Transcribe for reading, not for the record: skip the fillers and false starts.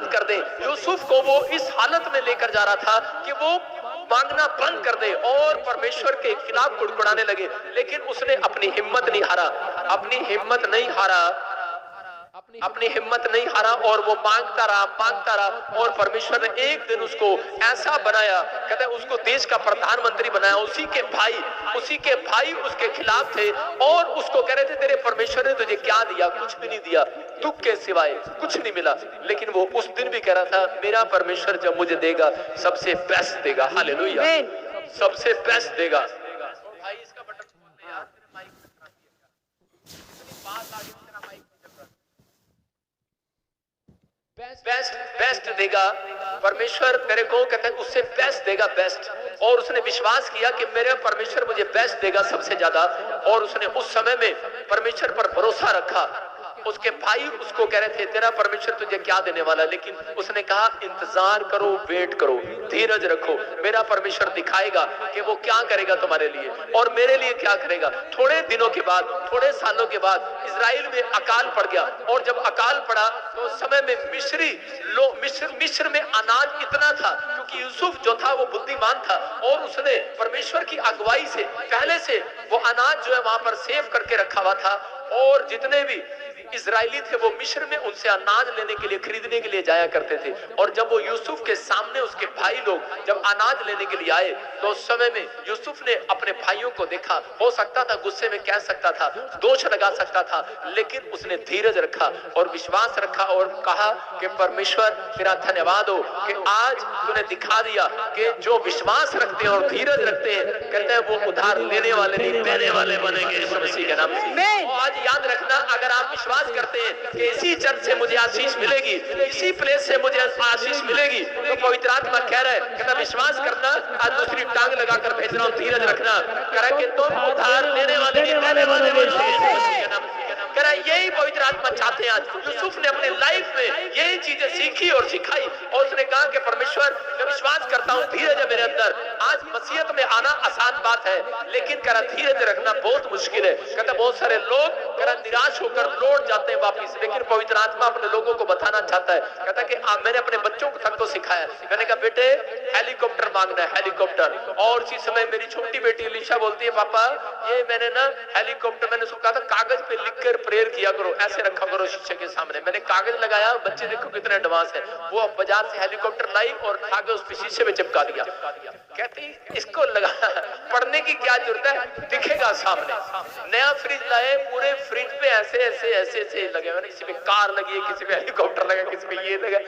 कर दे। यूसुफ को वो इस हालत में लेकर जा रहा था कि वो मांगना बंद कर दे और परमेश्वर के खिलाफ कुड़कुड़ाने लगे, लेकिन उसने अपनी हिम्मत नहीं हारा, अपनी हिम्मत नहीं हारा, अपनी हिम्मत नहीं हारा और वो मांगता रहा और परमेश्वर ने एक दिन उसको ऐसा बनाया, कहते हैं उसको देश का प्रधानमंत्री बनाया। उसी के भाई उसके खिलाफ थे और उसको कह रहे थे तेरे परमेश्वर ने तुझे क्या दिया? कुछ भी नहीं दिया, दुख के सिवाय कुछ नहीं मिला। लेकिन वो उस दिन भी कह रहा था मेरा परमेश्वर जब मुझे देगा सबसे बेस्ट देगा। हालेलुया, सबसे बेस्ट देगा। भाई इसका बटन यार, तेरे माइक में खराबी है, बात आगे तेरा माइक बेस्ट देगा परमेश्वर तेरे को, कहते हैं उससे बेस्ट देगा, बेस्ट। और उसने विश्वास किया कि मेरे परमेश्वर मुझे बेस्ट देगा सबसे ज्यादा, और उसने उस समय में परमेश्वर पर भरोसा रखा। उसके भाई उसको कह रहे थे तेरा परमेश्वर तुझे क्या देने वाला, लेकिन उसने कहा इंतजार करो, वेट करो, धीरज रखो, मेरा परमेश्वर दिखाएगा कि वो क्या करेगा तुम्हारे लिए और मेरे लिए क्या करेगा। थोड़े दिनों के बाद, थोड़े सालों के बाद इजराइल में अकाल पड़ गया, और जब अकाल पड़ा तो उस समय में मिस्र में अनाज इतना था, क्योंकि यूसुफ जो था वो बुद्धिमान था और उसने परमेश्वर की अगुवाई से पहले से वो अनाज जो है वहां पर सेव करके रखा हुआ था। और जितने भी इजरायली थे वो मिस्र में उनसे अनाज लेने के लिए, खरीदने के लिए जाया करते थे। और जब वो यूसुफ के सामने उसके भाई लोग जब अनाज लेने के लिए आए तो उस समय में यूसुफ ने अपने भाइयों को देखा, हो सकता था गुस्से में कह सकता था, दोष लगा सकता था, लेकिन उसने धीरज रखा और विश्वास रखा और कहा कि परमेश्वर तेरा धन्यवाद हो कि आज तूने दिखा दिया कि जो विश्वास रखते हैं और धीरज रखते हैं, कहते हैं वो उधार लेने वाले नहीं देने वाले बनेंगे यीशु मसीह के नाम से। आज याद रखना, अगर आप विश्वास करते हैं कि इसी चर्च से मुझे आशीष मिलेगी, इसी प्लेस से मुझे आशीष मिलेगी, तो पवित्र आत्मा कह रहा है, कहता विश्वास करना, आज दूसरी टांग लगाकर भेज रहा हूं, धीरज रखना, कह रहा कि तुम उधार लेने वाले नहीं देने वाले बनो। कह रहा यही पवित्र आत्मा चाहते हैं। आज यूसुफ ने अपने लाइफ में यही चीजें सीखी और सिखाई और उसने कहा कि परमेश्वर मैं विश्वास करता हूँ, धीरज है मेरे अंदर। आज मसीहत में आना आसान बात है, लेकिन कह रहा धीरज रखना बहुत मुश्किल है। कहता बहुत सारे लोग कह रहा निराश होकर लौट जाते हैं वापिस, लेकिन पवित्र आत्मा अपने लोगों को बताना चाहता है। कहता कि मैंने अपने बच्चों तक को सिखाया, मैंने कहा बेटे हेलीकॉप्टर मांगना है, हेलीकॉप्टर। और उसी समय मेरी छोटी बेटी अलीशा बोलती है पापा ये मैंने ना हेलीकॉप्टर, मैंने उसको कहा था कागज पे लिखकर प्रेयर किया करो, ऐसे रखा करो शीशे के सामने। मैंने कागज लगाया, बच्चे देखो कितने एडवांस है, वो बाजार से हेलीकॉप्टर लाई और उठाकर उस शीशे में चिपका दिया। कहती इसको लगा पढ़ने की क्या जरूरत है, दिखेगा सामने। नया फ्रिज लाए, पूरे फ्रिज पे ऐसे ऐसे ऐसे ऐसे लगे, मैंने किसी पे कार लगी है, किसी पे हेलीकॉप्टर लगा, किसी पे ये लगा।